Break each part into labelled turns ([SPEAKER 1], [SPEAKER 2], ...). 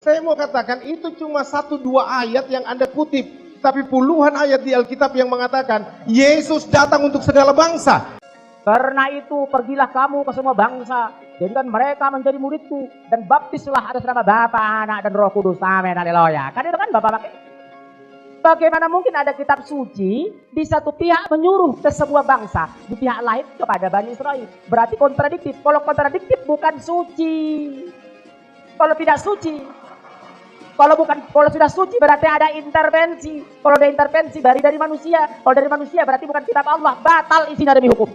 [SPEAKER 1] Saya mau katakan itu cuma 1-2 ayat yang Anda kutip. Tapi puluhan ayat di Alkitab yang mengatakan Yesus datang untuk segala bangsa.
[SPEAKER 2] Karena itu pergilah kamu ke semua bangsa, jadikan mereka menjadi muridku, dan baptislah atas nama Bapa, Anak, dan Roh Kudus. Amin, haleluya. Kan itu kan Bapak pakai. Bagaimana mungkin ada kitab suci di satu pihak menyuruh ke sebuah bangsa, di pihak lain kepada Bani Israel? Berarti kontradiktif. Kalau kontradiktif bukan suci. Kalau tidak suci, kalau sudah suci berarti ada intervensi. Kalau ada intervensi dari manusia. Kalau dari manusia berarti bukan kitab Allah, batal isinya demi hukum.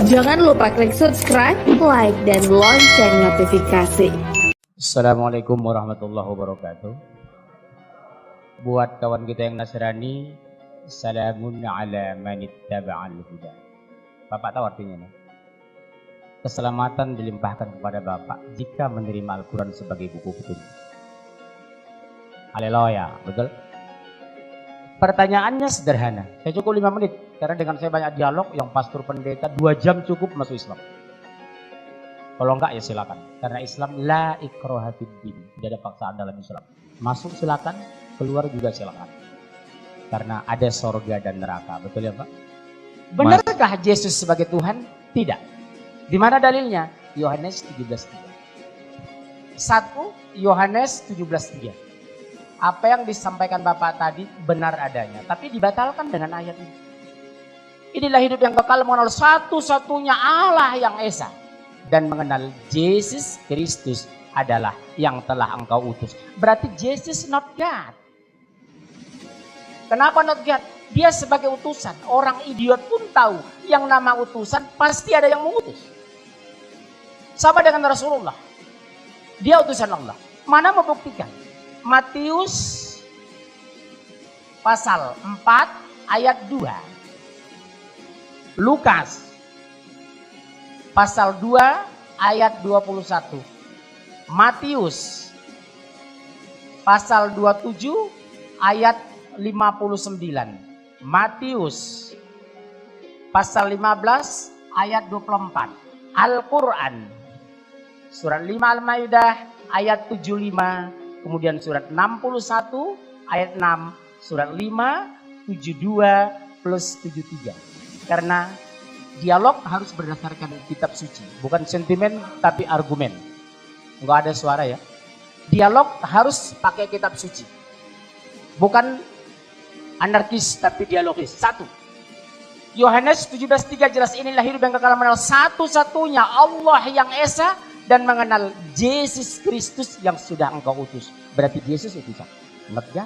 [SPEAKER 3] Jangan lupa klik subscribe, like, dan lonceng notifikasi.
[SPEAKER 2] Assalamualaikum warahmatullahi wabarakatuh. Buat kawan kita yang Nasrani, salamun ala man ittaba'al huda. Bapak tahu artinya nih? Keselamatan dilimpahkan kepada Bapak jika menerima Al-Quran sebagai buku petunjuk. Haleluya, betul? Pertanyaannya sederhana. Saya cukup 5 menit karena dengan saya banyak dialog yang pastor pendeta 2 jam cukup masuk Islam. Kalau enggak ya silakan. Karena Islam la ikraha fid din, tidak ada paksaan dalam Islam. Masuk silakan, keluar juga silakan. Karena ada sorga dan neraka, betul ya Pak? Benarkah Yesus sebagai Tuhan? Tidak. Di mana dalilnya? Yohanes 17:3. 1 Yohanes 17:3. Apa yang disampaikan Bapak tadi benar adanya, tapi dibatalkan dengan ayat ini. Inilah hidup yang kekal, mengenal satu-satunya Allah yang Esa, dan mengenal Yesus Kristus adalah yang telah engkau utus. Berarti Jesus not God. Kenapa not God? Dia sebagai utusan. Orang idiot pun tahu yang nama utusan pasti ada yang mengutus. Sama dengan Rasulullah. Dia utusan Allah. Mana membuktikan? Matius pasal 4 ayat 2. Lukas pasal 2 ayat 21. Matius pasal 27 ayat 59. Matius pasal 15 ayat 24. Al-Quran surat 5 Al-Maidah ayat 75. Kemudian surat 61 ayat 6. Surat 5 72 plus 73. Karena dialog harus berdasarkan kitab suci, bukan sentimen tapi argumen. Enggak ada suara ya. Dialog harus pakai kitab suci, bukan anarkis tapi dialogis. 1 Yohanes 17:3 jelas, inilah hidup yang kekal, mengenal satu-satunya Allah yang Esa dan mengenal Yesus Kristus yang sudah engkau utus. Berarti Yesus utusan. Enggak?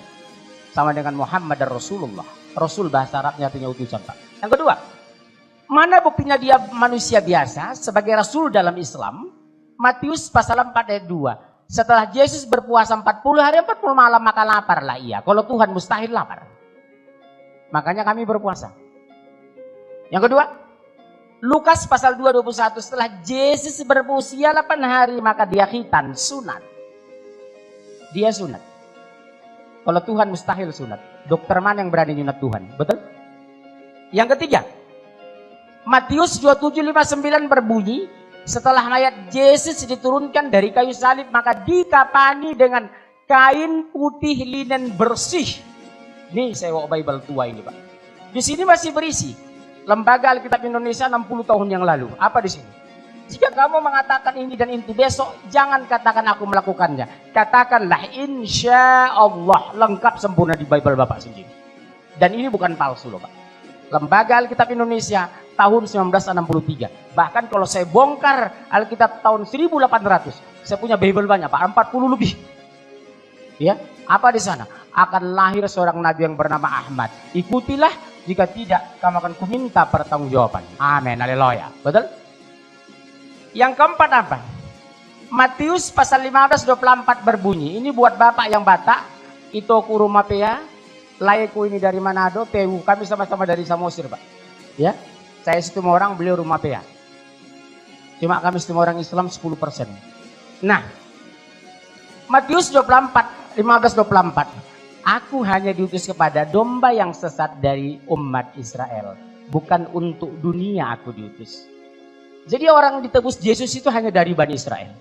[SPEAKER 2] Sama dengan Muhammad dan Rasulullah. Rasul bahasa Arabnya artinya utusan, Pak. Yang kedua, mana buktinya dia manusia biasa sebagai Rasul dalam Islam? Matius pasal 4 ayat 2. Setelah Yesus berpuasa 40 hari 40 malam maka laparlah ia. Kalau Tuhan mustahil lapar. Makanya kami berpuasa. Yang kedua, Lukas pasal 2:21. Setelah Yesus berusia 8 hari maka dia khitan, sunat. Dia sunat. Kalau Tuhan mustahil sunat. Dokter mana yang berani nyunat Tuhan? Betul? Yang ketiga, Matius 27:59 berbunyi, setelah mayat Yesus diturunkan dari kayu salib maka dikapani dengan kain putih linen bersih. Nih saya bawa Bible tua ini Pak. Di sini masih berisi Lembaga Alkitab Indonesia 60 tahun yang lalu. Apa di sini? Jika kamu mengatakan ini dan itu besok, jangan katakan aku melakukannya. Katakanlah insya Allah, lengkap sempurna di Bible Bapak sendiri. Dan ini bukan palsu loh Pak. Lembaga Alkitab Indonesia tahun 1963. Bahkan kalau saya bongkar Alkitab tahun 1800, saya punya Bible banyak Pak, 40 lebih. Ya, apa di sana? Akan lahir seorang nabi yang bernama Ahmad. Ikutilah. Jika tidak, kamu akan kuminta pertanggungjawaban. Amin, haleluya. Betul? Yang keempat apa? Matius pasal 15:24 berbunyi. Ini buat Bapak yang Batak. Itu kurumapea. Layeku ini dari Manado. Tewu. Kami sama-sama dari Samosir, Pak. Ya, saya setemu orang, beliau rumapea. Cuma kami setemu orang Islam 10%. Nah, Matius 15:24. Aku hanya diutus kepada domba yang sesat dari umat Israel. Bukan untuk dunia aku diutus. Jadi orang ditebus Yesus itu hanya dari Bani Israel.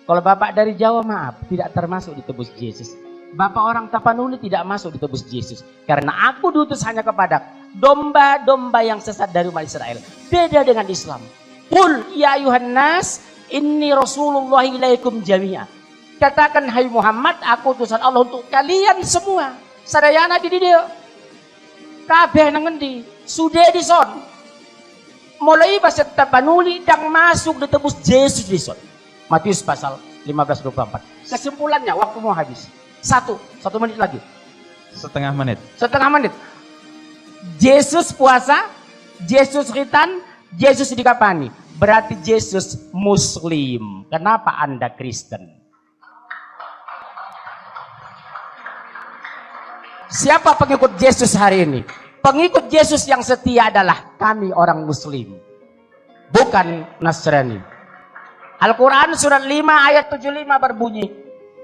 [SPEAKER 2] Kalau Bapak dari Jawa, maaf, tidak termasuk ditebus Yesus. Bapak orang Tapanuli tidak masuk ditebus Yesus. Karena aku diutus hanya kepada domba-domba yang sesat dari umat Israel. Beda dengan Islam. Qul ya ayuhan nas, inni Rasulullah ilaikum jami'a. Katakan, hai Muhammad, aku utusan Allah untuk kalian semua. Sadayana di dia. Kabeh nang ngendi? Sudah dison. Mulai bahasa Tapanuli dan masuk ditebus Yesus dison. Matius pasal 15:24. Kesimpulannya waktu mau habis. Satu menit lagi.
[SPEAKER 4] Setengah menit.
[SPEAKER 2] Yesus puasa, Yesus khitan, Yesus dikapani. Berarti Yesus Muslim. Kenapa Anda Kristen? Siapa pengikut Yesus hari ini? Pengikut Yesus yang setia adalah kami orang Muslim. Bukan Nasrani. Al-Quran surat 5 ayat 75 berbunyi.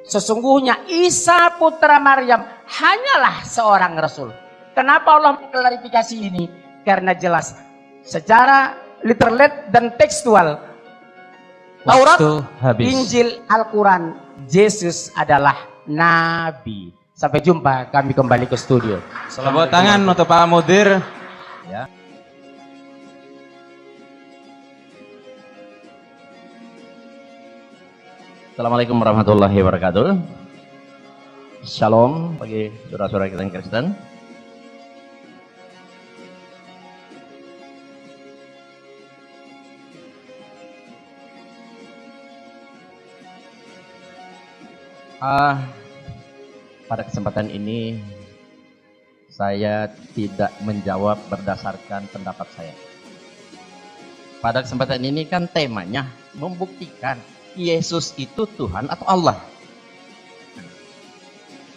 [SPEAKER 2] Sesungguhnya Isa putra Maryam hanyalah seorang Rasul. Kenapa Allah mengklarifikasi ini? Karena jelas. Secara literal dan tekstual. Taurat, Injil, Al-Quran. Yesus adalah Nabi. Sampai jumpa, kami kembali ke studio.
[SPEAKER 4] Tepuk tangan untuk Pak Mudir. Ya.
[SPEAKER 5] Assalamualaikum warahmatullahi wabarakatuh. Shalom bagi saudara-saudara kita yang Kristen. Pada kesempatan ini saya tidak menjawab berdasarkan pendapat saya. Pada kesempatan ini kan temanya membuktikan Yesus itu Tuhan atau Allah.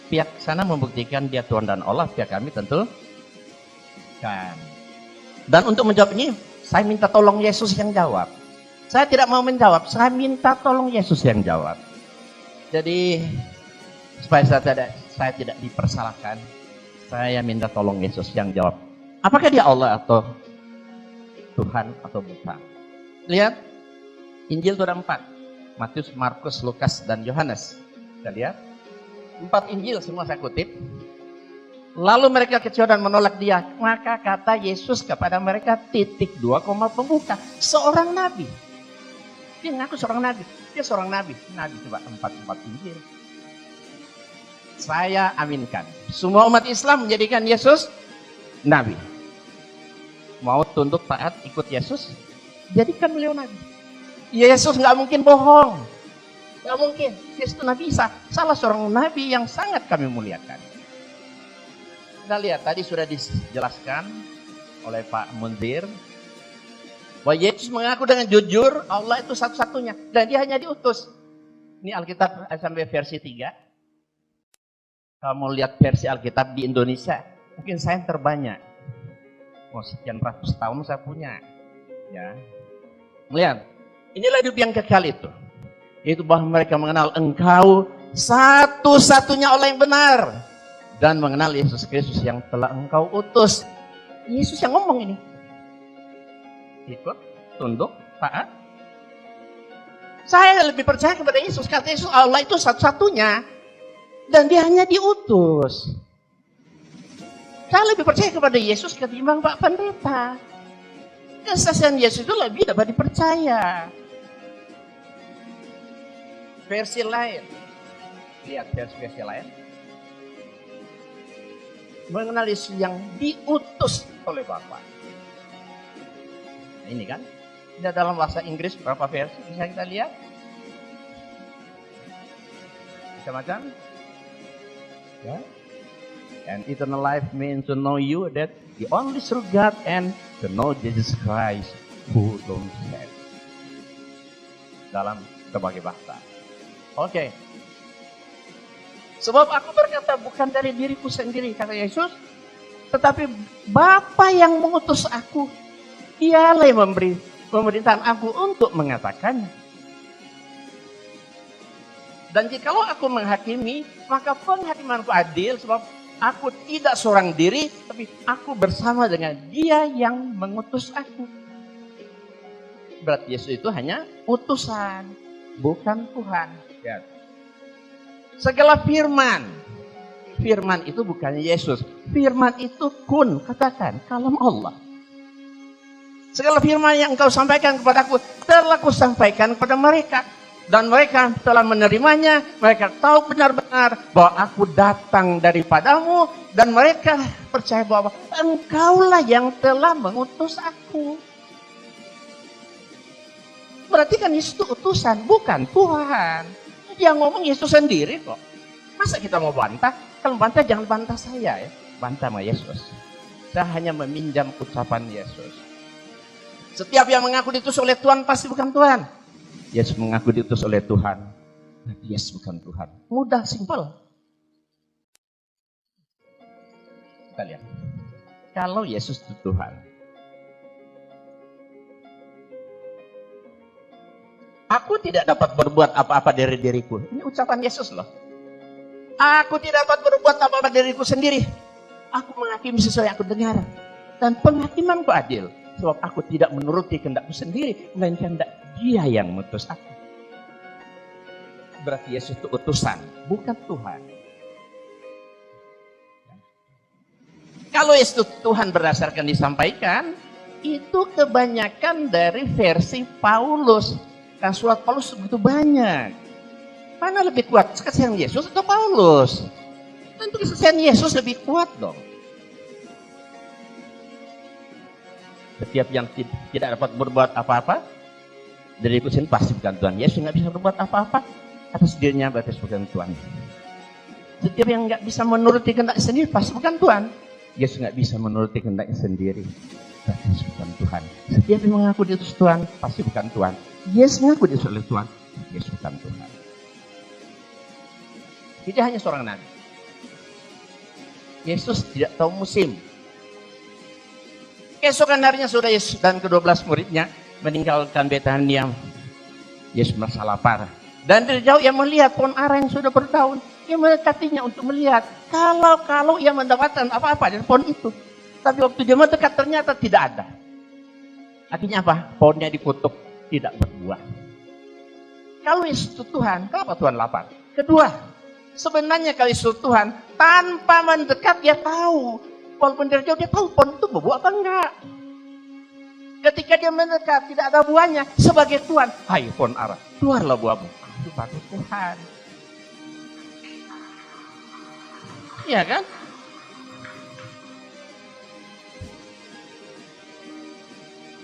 [SPEAKER 5] Pihak sana membuktikan dia Tuhan dan Allah, pihak kami tentu kan. Dan untuk menjawab ini, saya minta tolong Yesus yang jawab. Saya tidak mau menjawab, saya minta tolong Yesus yang jawab. Jadi supaya saya tidak dipersalahkan, saya minta tolong Yesus yang jawab. Apakah dia Allah atau Tuhan atau bukan? Lihat, Injil itu ada 4. Matius, Markus, Lukas, dan Yohanes. Kita lihat. 4 Injil semua saya kutip. Lalu mereka kecewa dan menolak dia. Maka kata Yesus kepada mereka, titik 2, pembuka. Seorang nabi. Dia ngaku seorang nabi. Dia seorang nabi. Nabi coba 4 Injil. Saya aminkan. Semua umat Islam menjadikan Yesus nabi. Mau tunduk taat ikut Yesus, jadikan beliau nabi. Yesus nggak mungkin bohong. Nggak mungkin. Yesus itu Nabi Isa. Salah seorang nabi yang sangat kami muliakan. Kita lihat tadi sudah dijelaskan oleh Pak Munzir bahwa Yesus mengaku dengan jujur Allah itu satu-satunya dan dia hanya diutus. Ini Alkitab sampai versi 3. Kalau mau lihat versi Alkitab di Indonesia, mungkin saya yang terbanyak. Oh, sekian ratus tahun saya punya. Ya. Lihat, inilah hidup yang kekal itu. Yaitu bahwa mereka mengenal Engkau satu-satunya Allah yang benar. Dan mengenal Yesus Kristus yang telah Engkau utus. Yesus yang ngomong ini. Ikut, tunduk, taat. Saya lebih percaya kepada Yesus. Kata Yesus, Allah itu satu-satunya. Dan dia hanya diutus. Saya lebih percaya kepada Yesus ketimbang Pak Pendeta. Kesaksian Yesus itu lebih dapat dipercaya. Versi lain. Lihat versi lain. Mengenal Yesus yang diutus oleh Bapa. Nah, ini kan. Tidak dalam bahasa Inggris berapa versi bisa kita lihat. Macam-macam. Ya. And eternal life means to know you, that the only true God, and to know Jesus Christ who don't save. Dalam berbagai bahasa. Oke. Sebab aku berkata bukan dari diriku sendiri, kata Yesus, tetapi Bapa yang mengutus aku, dialah yang memerintahkan aku untuk mengatakannya. Dan jikalau aku menghakimi, maka penghakimanku adil, sebab Aku tidak seorang diri, tapi aku bersama dengan Dia yang mengutus aku. Berarti Yesus itu hanya utusan, bukan Tuhan. Ya. Segala firman itu bukannya Yesus. Firman itu kun, katakan, kalam Allah. Segala firman yang engkau sampaikan kepadaku, telah aku sampaikan kepada mereka. Dan mereka telah menerimanya, mereka tahu benar-benar bahwa aku datang daripadamu, dan mereka percaya bahwa engkaulah yang telah mengutus aku. Berarti kan Yesus itu utusan, bukan Tuhan. Dia ngomong Yesus sendiri kok. Masa kita mau bantah? Kalau bantah jangan bantah saya ya. Bantah sama Yesus. Saya hanya meminjam ucapan Yesus. Setiap yang mengaku diutus oleh Tuhan pasti bukan Tuhan. Yesus mengaku diutus oleh Tuhan. Yesus bukan Tuhan. Mudah, simpel. Kita lihat. Kalau Yesus itu Tuhan, aku tidak dapat berbuat apa-apa dari diriku. Ini ucapan Yesus loh. Aku tidak dapat berbuat apa-apa dari diriku sendiri. Aku menghakimi sesuai yang aku dengar. Dan penghakimanku adil. Sebab aku tidak menuruti kehendakku sendiri, melainkan kehendak Dia yang mengutus aku. Berarti Yesus itu utusan, bukan Tuhan. Kalau Yesus Tuhan berdasarkan disampaikan, itu kebanyakan dari versi Paulus. Dan surat Paulus begitu banyak. Mana lebih kuat, kesaksian Yesus atau Paulus? Tentu kesaksian Yesus lebih kuat dong. Setiap yang tidak dapat berbuat apa-apa dari diriku sendiri pasti bukan Tuhan. Yesus nggak bisa berbuat apa-apa atas dirinya, berarti bukan Tuhan. Setiap yang nggak bisa menuruti kehendak sendiri pasti bukan Tuhan. Yesus nggak bisa menuruti kehendaknya sendiri, berarti bukan Tuhan. Setiap yang mengaku diutus Tuhan pasti bukan Tuhan. Yesus mengaku diutus oleh Tuhan, Yesus bukan Tuhan. Tidak hanya seorang nabi. Yesus tidak tahu musim. Keesokan harinya sudah Yesus dan ke-12 muridnya meninggalkan Betania. Yesus merasa lapar. Dan dari jauh ia melihat pohon ara yang sudah berdaun. Ia mendekatinya untuk melihat. Kalau ia mendapatkan apa-apa dari pohon itu. Tapi waktu dia mendekat ternyata tidak ada. Artinya apa? Pohonnya dikutuk, tidak berbuah. Kalau Yesus itu Tuhan, kenapa Tuhan lapar? Kedua, sebenarnya kalau Yesus Tuhan, tanpa mendekat dia tahu. Walaupun dari jauh dia tahu pohon itu berbuah apa enggak. Ketika dia mendekat tidak ada buahnya, sebagai Tuhan, hai pohon ara, keluarlah buahmu. Itu baru Tuhan. Iya kan?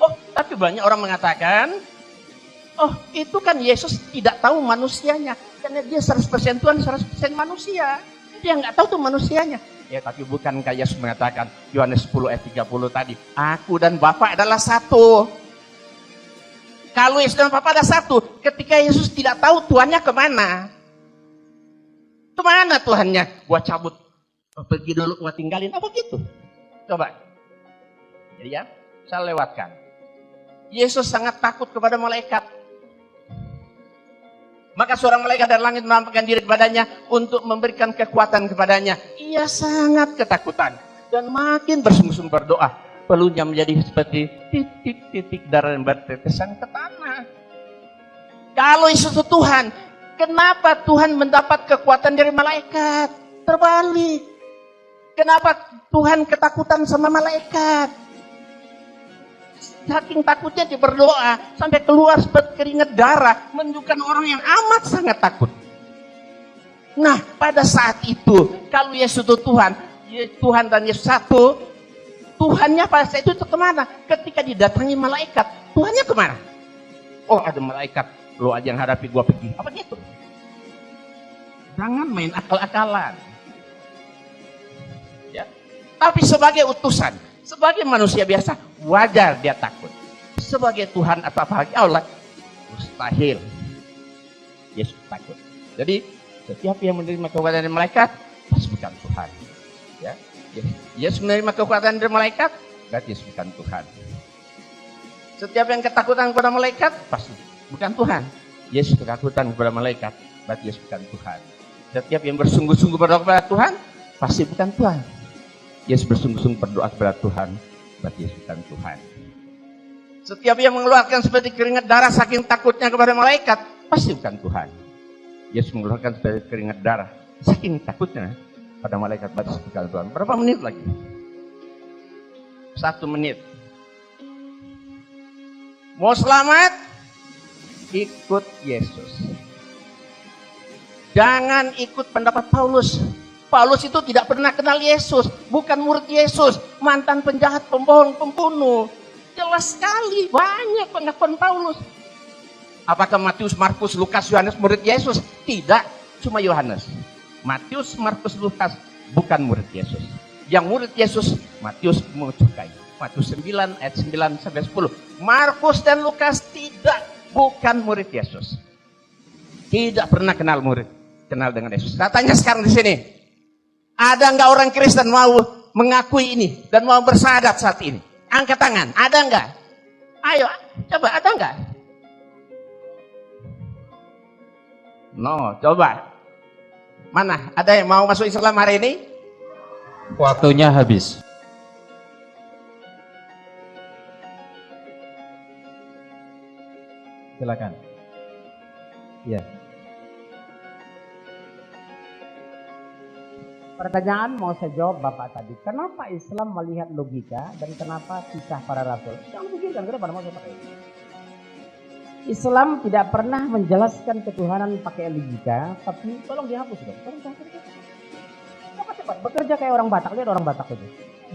[SPEAKER 5] Oh, tapi banyak orang mengatakan, oh itu kan Yesus tidak tahu manusianya. Karena dia 100% Tuhan, 100% manusia. Dia nggak tahu tuh manusianya. Ya tapi bukankah Yesus mengatakan Yohanes 10 ayat 30 tadi, aku dan Bapa adalah satu. Kalau Yesus dan Bapa adalah satu, ketika Yesus tidak tahu Tuhannya kemana? Kemana Tuhannya? Gua cabut, pergi dulu, gua tinggalin, apa gitu? Coba. Jadi ya, saya lewatkan. Yesus sangat takut kepada malaikat. Maka seorang malaikat dari langit menampakkan diri kepadanya untuk memberikan kekuatan kepadanya. Ia sangat ketakutan dan makin bersungguh-sungguh berdoa. Pelunya menjadi seperti titik-titik darah yang bertetesan ke tanah. Kalau Yesus itu Tuhan, kenapa Tuhan mendapat kekuatan dari malaikat? Terbalik. Kenapa Tuhan ketakutan sama malaikat? Saking takutnya dia berdoa sampai keluar seperti keringat darah, menunjukkan orang yang amat sangat takut. Nah, pada saat itu, kalau Yesus itu Tuhan dan Yesus satu, Tuhannya pada saat itu kemana? Ketika didatangi malaikat, Tuhannya kemana? Oh, ada malaikat, lo aja yang hadapi, gua pergi. Apa gitu? Jangan main akal-akalan. Ya. Tapi sebagai utusan, sebagai manusia biasa, wajar dia takut. Sebagai Tuhan atau apa lagi Allah, mustahil. Yesus takut. Jadi setiap yang menerima kekuatan dari malaikat, pasti bukan Tuhan. Ya, Yesus menerima kekuatan dari malaikat, berarti Yesus bukan Tuhan. Setiap yang ketakutan kepada malaikat, pasti bukan Tuhan. Yesus ketakutan kepada malaikat, berarti Yesus bukan Tuhan. Setiap yang bersungguh-sungguh berdoa kepada Tuhan, pasti bukan Tuhan. Yesus bersungguh-sungguh berdoa kepada Tuhan, berarti Yesus bukan Tuhan. Setiap yang mengeluarkan seperti keringat darah saking takutnya kepada malaikat, pasti bukan Tuhan. Yesus mengeluarkan seperti keringat darah saking takutnya pada malaikat, berarti bukan Tuhan. Berapa menit lagi? 1 menit. Mau selamat? Ikut Yesus. Jangan ikut pendapat Paulus. Paulus itu tidak pernah kenal Yesus, bukan murid Yesus, mantan penjahat, pembohong, pembunuh. Jelas sekali, banyak pengakuan Paulus. Apakah Matius, Markus, Lukas, Yohanes murid Yesus? Tidak, cuma Yohanes. Matius, Markus, Lukas bukan murid Yesus. Yang murid Yesus, Matius mencukai. Matius 9 ayat 9 sampai 10. Markus dan Lukas tidak, bukan murid Yesus. Tidak pernah kenal dengan Yesus. Saya tanya sekarang di sini, ada nggak orang Kristen mau mengakui ini dan mau bersyahadat saat ini? Angkat tangan, ada nggak? Ayo, coba, ada nggak? No, coba. Mana? Ada yang mau masuk Islam hari ini?
[SPEAKER 4] Waktunya habis. Silakan. Ya.
[SPEAKER 2] Pertanyaan mau saya jawab Bapak tadi. Kenapa Islam melihat logika dan kenapa kisah para rasul? Jangan pikirkan, kenapa mau saya pakai itu? Islam tidak pernah menjelaskan ketuhanan pakai logika, tapi tolong dihapus dong. Tolong dihapus. Cepat, bekerja kayak orang Batak. Lihat orang Batak itu.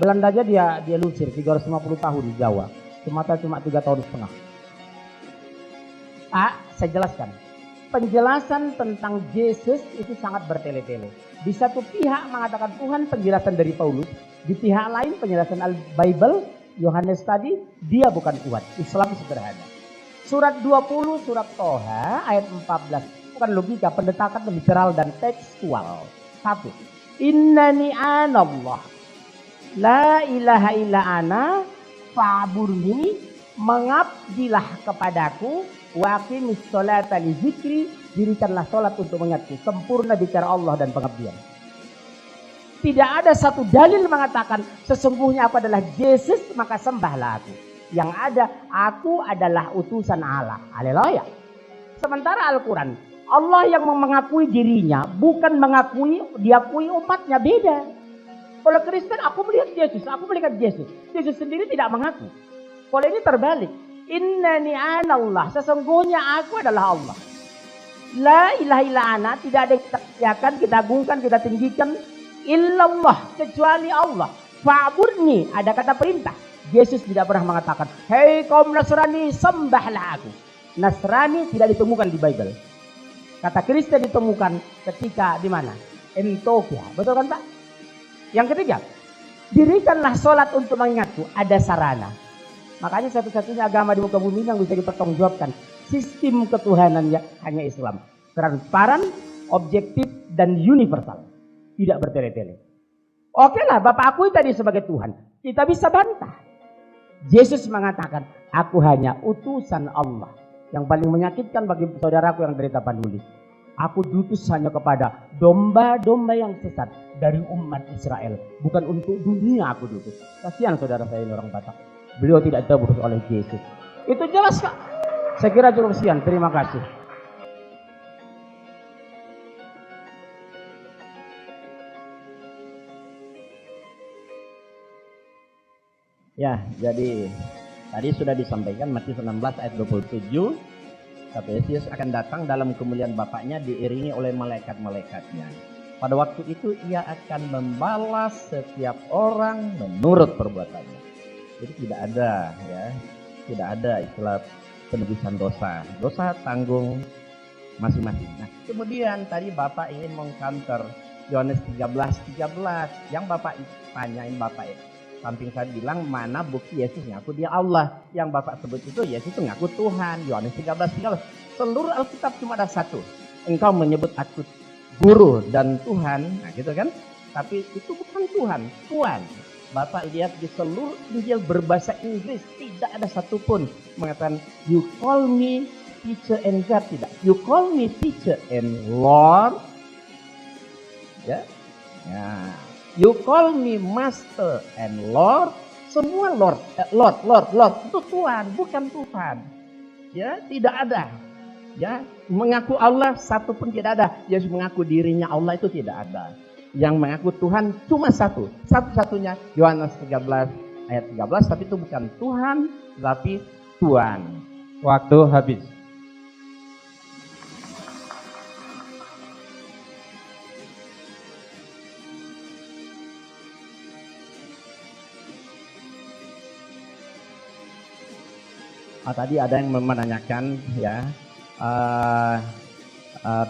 [SPEAKER 2] Belanda aja dia lusir 350 tahun di Jawa. Sumatera cuma 3,5 tahun. Saya jelaskan. Penjelasan tentang Yesus itu sangat bertele-tele. Di satu pihak mengatakan Tuhan, penjelasan dari Paulus. Di pihak lain penjelasan Al-Bible, Yohanes tadi, dia bukan Tuhan. Islam sederhana. Surat 20, surat Toha, ayat 14. Bukan logika, pendekatan literal dan tekstual. 1. Innani anallah. La ilaha illa ana fa'burni, mengabdilah kepadaku. Wa aqimis sholata li zikri, dirikanlah sholat untuk mengingatku. Sempurna bicara Allah dan pengabdian. Tidak ada satu dalil mengatakan sesungguhnya aku adalah Yesus maka sembahlah aku. Yang ada, aku adalah utusan Allah. Haleluya. Sementara Al-Quran, Allah yang mengakui dirinya, bukan diakui umatnya, beda. Kalau Kristen, aku melihat Yesus, aku melihat Yesus. Yesus sendiri tidak mengaku. Kalau ini terbalik. Innani anallah, sesungguhnya aku adalah Allah. La ilaha illa ana, tidak ada yang kita kerjakan, kita agungkan, kita tinggikan. Illallah, kecuali Allah. Fa'budni, ada kata perintah. Yesus tidak pernah mengatakan, hei kaum Nasrani, sembahlah aku. Nasrani tidak ditemukan di Bible. Kata Kristen ditemukan ketika di mana? Antioquia. Betul kan Pak? Yang ketiga, dirikanlah sholat untuk mengingatku. Ada sarana. Makanya satu-satunya agama di muka bumi yang bisa dipertanggungjawabkan. Sistem ketuhanannya hanya Islam. Transparan, objektif, dan universal. Tidak bertele-tele. Oke lah, Bapak akui tadi sebagai Tuhan. Kita bisa bantah. Yesus mengatakan, aku hanya utusan Allah. Yang paling menyakitkan bagi saudaraku yang derita panduli. Aku diutus hanya kepada domba-domba yang sesat dari umat Israel. Bukan untuk dunia aku diutus. Kasihan saudara saya ini orang Batak. Beliau tidak diutus oleh Yesus. Itu jelas Kak. Saya kira cukup sekian. Terima kasih.
[SPEAKER 5] Ya, jadi tadi sudah disampaikan Matius 16 ayat 27. Kata Yesus akan datang dalam kemuliaan Bapaknya diiringi oleh malaikat-malaikatnya. Pada waktu itu ia akan membalas setiap orang menurut perbuatannya. Jadi tidak ada istilah penebusan dosa. Dosa tanggung masing-masing. Nah, kemudian tadi Bapak ingin mengcounter Yohanes 13:13 yang Bapak tanyain Bapak samping saya bilang mana bukti Yesus ngaku dia Allah. Yang Bapak sebut itu Yesus itu ngaku Tuhan. Yohanes 13:13. Seluruh Alkitab cuma ada satu. Engkau menyebut aku guru dan Tuhan. Nah gitu kan. Tapi itu bukan Tuhan. Tuhan. Bapak lihat di seluruh Injil berbahasa Inggris. Tidak ada satupun mengatakan you call me teacher and God. Tidak. You call me teacher and Lord. Ya. You call me master and Lord. Semua Lord itu Tuhan, bukan Tuhan. Ya, tidak ada. Ya, mengaku Allah satu pun tidak ada. Yesus mengaku dirinya Allah itu tidak ada. Yang mengaku Tuhan cuma satu. Satu-satunya Yohanes 13 ayat 13, tapi itu bukan Tuhan, tapi Tuhan.
[SPEAKER 4] Waktu habis.
[SPEAKER 5] Tadi ada yang menanyakan ya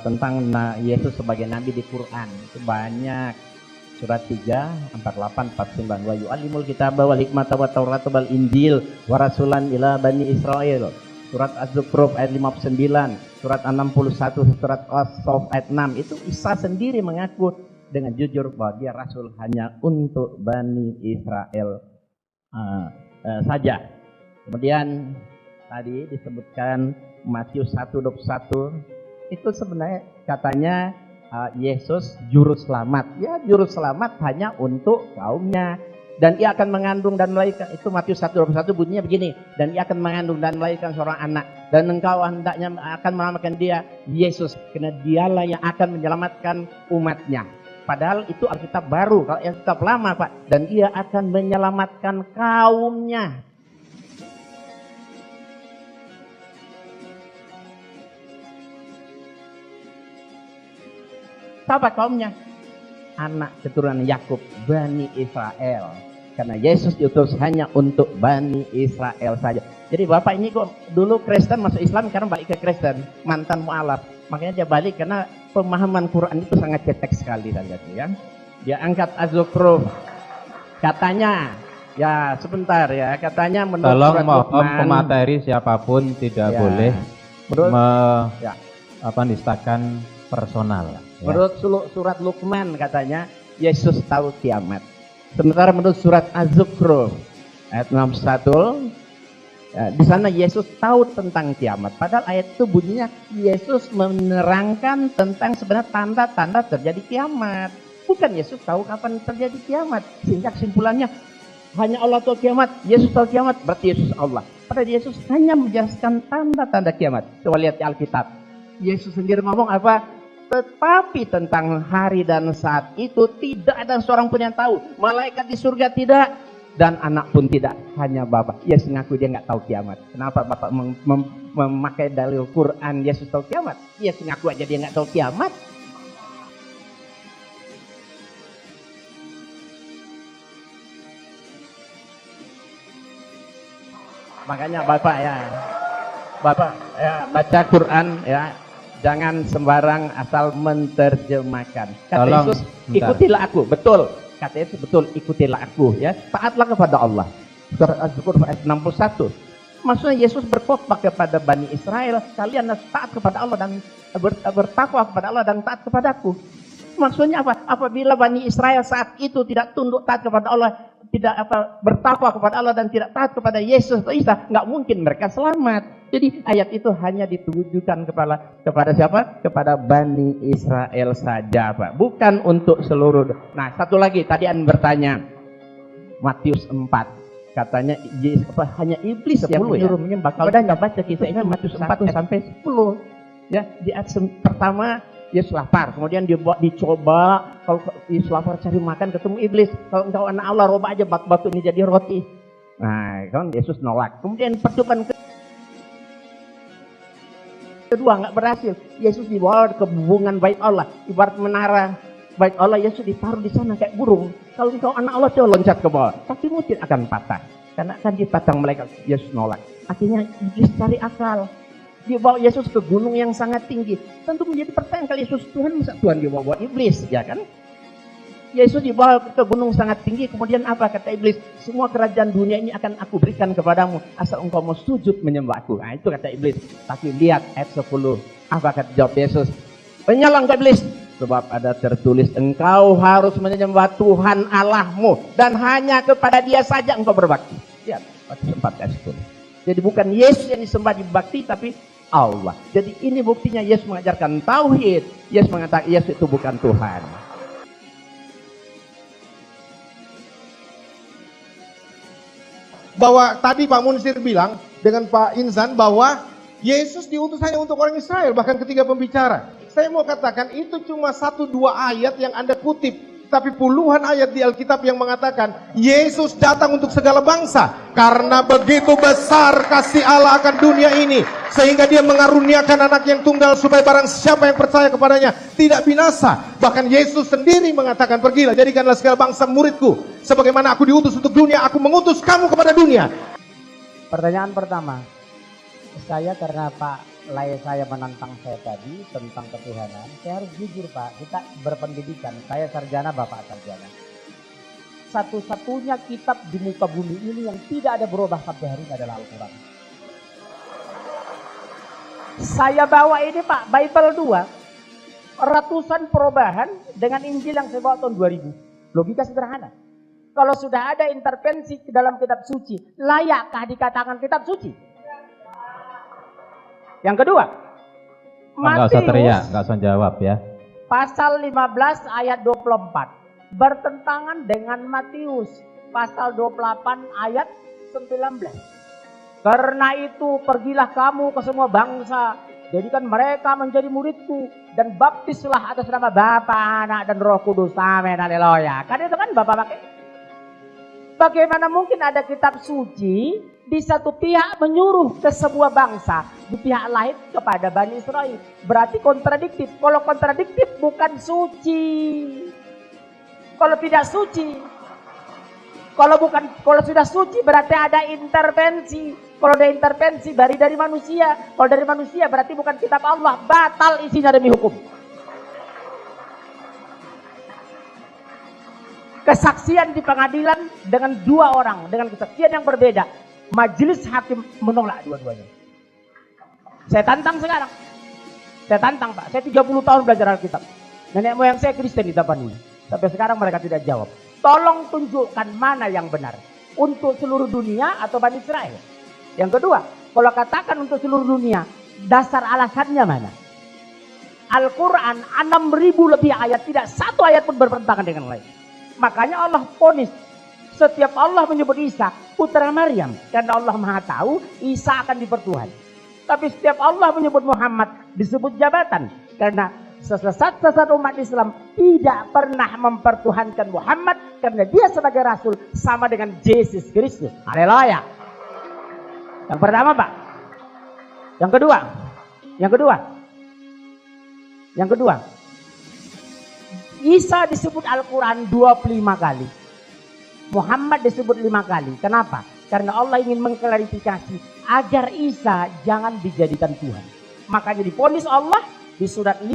[SPEAKER 5] tentang Yesus sebagai nabi di Quran. Itu banyak. Surat 3, 48, 49. Wa yu'allimul kitaba wal hikmata wat taurata wal injil wa rasulan ila bani Israel. Surat Az-Zukhruf ayat 59, surat 61, surat As-Saff ayat 6. Itu Isa sendiri mengaku dengan jujur bahwa dia rasul hanya untuk Bani Israel saja. Kemudian tadi disebutkan Matius 1:21, itu sebenarnya katanya Yesus juru selamat. Ya, juru selamat hanya untuk kaumnya. Dan ia akan mengandung dan melahirkan, itu Matius 1:21 bunyinya begini, dan ia akan mengandung dan melahirkan seorang anak, dan engkau hendaknya akan menamakan dia Yesus, karena dialah yang akan menyelamatkan umatnya. Padahal itu Alkitab baru, kalau Alkitab lama Pak, dan ia akan menyelamatkan kaumnya. Siapa kaumnya? Anak keturunan Yakub, Bani Israel. Karena Yesus diutus hanya untuk Bani Israel saja. Jadi Bapak ini kok dulu Kristen masuk Islam, sekarang balik ke Kristen, mantan mualaf. Makanya dia balik karena pemahaman Quran itu sangat cetek sekali dan ya. Dia angkat Az-Zukhruf. Katanya, ya sebentar ya, katanya menurut
[SPEAKER 4] Tolong
[SPEAKER 5] surat
[SPEAKER 4] mohon
[SPEAKER 5] Luqman,
[SPEAKER 4] pemateri siapapun tidak
[SPEAKER 5] Ya.
[SPEAKER 4] boleh
[SPEAKER 5] menurut, ya.
[SPEAKER 4] nistakan personal. Ya.
[SPEAKER 5] Menurut surat Luqman katanya Yesus tahu kiamat. Sementara menurut surat Az-Zukhruf ayat 61, ya, di sana Yesus tahu tentang kiamat. Padahal ayat itu bunyinya Yesus menerangkan tentang sebenarnya tanda-tanda terjadi kiamat. Bukan Yesus tahu kapan terjadi kiamat. Sehingga kesimpulannya hanya Allah tahu kiamat, Yesus tahu kiamat, berarti Yesus Allah. Padahal Yesus hanya menjelaskan tanda-tanda kiamat. Coba lihat di Alkitab. Yesus sendiri ngomong apa? Tetapi tentang hari dan saat itu tidak ada seorang pun yang tahu. Malaikat di surga tidak, dan anak pun tidak, hanya Bapa. Yesus ngaku dia nggak tahu kiamat. Kenapa Bapak memakai dalil Quran Yesus tahu kiamat? Yesus ngaku aja dia nggak tahu kiamat. Makanya Bapak ya baca Quran ya. Jangan sembarang asal menterjemahkan. Kata
[SPEAKER 4] Tolong,
[SPEAKER 5] Yesus,
[SPEAKER 4] bentar.
[SPEAKER 5] ikutilah aku. Betul. Kata Yesus, betul, ikutilah aku. Ya, taatlah kepada Allah. Surat Az-Zukhruf ayat 61. Maksudnya Yesus berkhotbah kepada Bani Israel, kalian harus taat kepada Allah dan bertakwa kepada Allah dan taat kepadaku. Maksudnya apa? Apabila Bani Israel saat itu tidak tunduk taat kepada Allah, tidak bertakwa kepada Allah dan tidak taat kepada Yesus atau Isa, nggak mungkin mereka selamat. Jadi ayat itu hanya ditujukan kepada siapa? Kepada Bani Israel saja, Pak. Bukan untuk seluruh. Nah, satu lagi tadi Anda bertanya, Matius 4. Katanya hanya iblis yang menyuruh menyembah. Kalau Anda baca kisahnya Matius 4 sampai 10. Ya, di ayat pertama Yesus lapar, kemudian dicoba, kalau Yesus lapar cari makan ketemu iblis. Kalau engkau anak Allah, robah aja batu ini jadi roti. Nah, kan Yesus nolak. Kemudian percobaan kedua nggak berhasil. Yesus dibawa ke hubungan bait Allah, ibarat menara bait Allah. Yesus ditaruh di sana kayak burung. Kalau engkau anak Allah, coba loncat ke bawah, kakimu tidak akan patah karena akan dipatang malaikat. Yesus nolak. Akhirnya iblis cari akal. Dia bawa Yesus ke gunung yang sangat tinggi. Tentu menjadi pertanyaan, kalau Yesus Tuhan, masa Tuhan dibawa iblis, ya kan? Yesus dibawa ke gunung sangat tinggi, kemudian apa kata iblis? Semua kerajaan dunia ini akan aku berikan kepadamu, asal engkau mau sujud menyembahku. Nah, itu kata iblis. Tapi lihat ayat 10. Apa kata jawab Yesus? Menyalahkan kata iblis. Sebab ada tertulis, engkau harus menyembah Tuhan Allahmu, dan hanya kepada dia saja engkau berbakti. Lihat, Matius 4 ayat 10. Jadi bukan Yesus yang disembah dibakti, tapi Allah. Jadi ini buktinya Yesus mengajarkan tauhid. Yesus mengatakan Yesus itu bukan Tuhan.
[SPEAKER 1] bahwa tadi Pak Munsir bilang dengan Pak Inzan bahwa Yesus diutus hanya untuk orang Israel, bahkan ketika pembicara. Saya mau katakan itu cuma 1-2 ayat yang Anda kutip, tapi puluhan ayat di Alkitab yang mengatakan Yesus datang untuk segala bangsa. Karena begitu besar kasih Allah akan dunia ini, sehingga dia mengaruniakan anak yang tunggal supaya barang siapa yang percaya kepadanya tidak binasa. Bahkan Yesus sendiri mengatakan, pergilah jadikanlah segala bangsa muridku, sebagaimana aku diutus untuk dunia, aku mengutus kamu kepada dunia.
[SPEAKER 2] Pertanyaan pertama, saya karena Pak Lai saya menantang saya tadi tentang ketuhanan, saya harus jujur Pak, kita berpendidikan, saya sarjana, Bapak sarjana. Satu-satunya kitab di muka bumi ini yang tidak ada berubah sampai hari ini adalah Al-Quran. Saya bawa ini Pak, Bible 2, ratusan perubahan dengan Injil yang saya bawa tahun 2000. Logika sederhana. Kalau sudah ada intervensi ke dalam kitab suci, layakkah dikatakan kitab suci? Yang kedua,
[SPEAKER 4] Nggak usah teriak, nggak usah jawab ya.
[SPEAKER 2] pasal 15 ayat 24 bertentangan dengan Matius pasal 28 ayat 19. Karena itu pergilah kamu ke semua bangsa, jadikan mereka menjadi muridku, dan baptislah atas nama Bapa, Anak, dan Roh Kudus. Amin, haleluya. Kan itu kan Bapak pakai. Bagaimana mungkin ada kitab suci di satu pihak menyuruh ke sebuah bangsa, di pihak lain kepada Bani Israel? Berarti kontradiktif. Kalau kontradiktif bukan suci. Kalau tidak suci, kalau sudah suci berarti ada intervensi. Kalau ada intervensi dari manusia. Kalau dari manusia berarti bukan kitab Allah, batal isinya demi hukum. Kesaksian di pengadilan dengan 2 orang dengan kesaksian yang berbeda, majelis hakim menolak dua-duanya. Saya tantang sekarang. Saya tantang Pak. Saya 30 tahun belajar Alkitab. Nenek moyang saya Kristen di Tapanuli. Sampai sekarang mereka tidak jawab. Tolong tunjukkan mana yang benar. Untuk seluruh dunia atau Bani Israel. Yang kedua, kalau katakan untuk seluruh dunia, dasar alasannya mana? Al-Quran 6.000 lebih ayat, tidak satu ayat pun bertentangan dengan lain. Makanya Allah ponis. Setiap Allah menyebut Isa putra Maryam, karena Allah Maha tahu Isa akan dipertuhan. Tapi setiap Allah menyebut Muhammad disebut jabatan, karena sesat umat Islam tidak pernah mempertuhankan Muhammad, karena dia sebagai rasul sama dengan Yesus Kristus. Haleluya. Yang pertama Pak. Yang kedua. Isa disebut Al-Quran 25 kali. Muhammad disebut 5 kali. Kenapa? Karena Allah ingin mengklarifikasi agar Isa jangan dijadikan Tuhan. Makanya diponis Allah di surat 5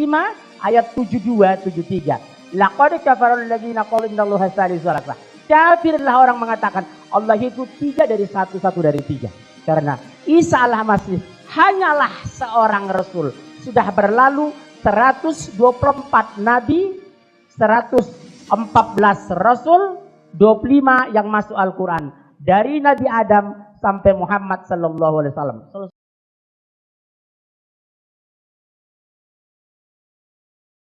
[SPEAKER 2] ayat 72-73. Laqad kafara alladziina qalu innallaha tsalitsu tsalatsa. Kafirlah orang mengatakan Allah itu 3 dari 1 dari 3. Karena Isa al-Masih hanyalah seorang rasul. Sudah berlalu 124 nabi, 114 rasul, 25 yang masuk Al-Quran. Dari Nabi Adam sampai Muhammad sallallahu alaihi wasallam.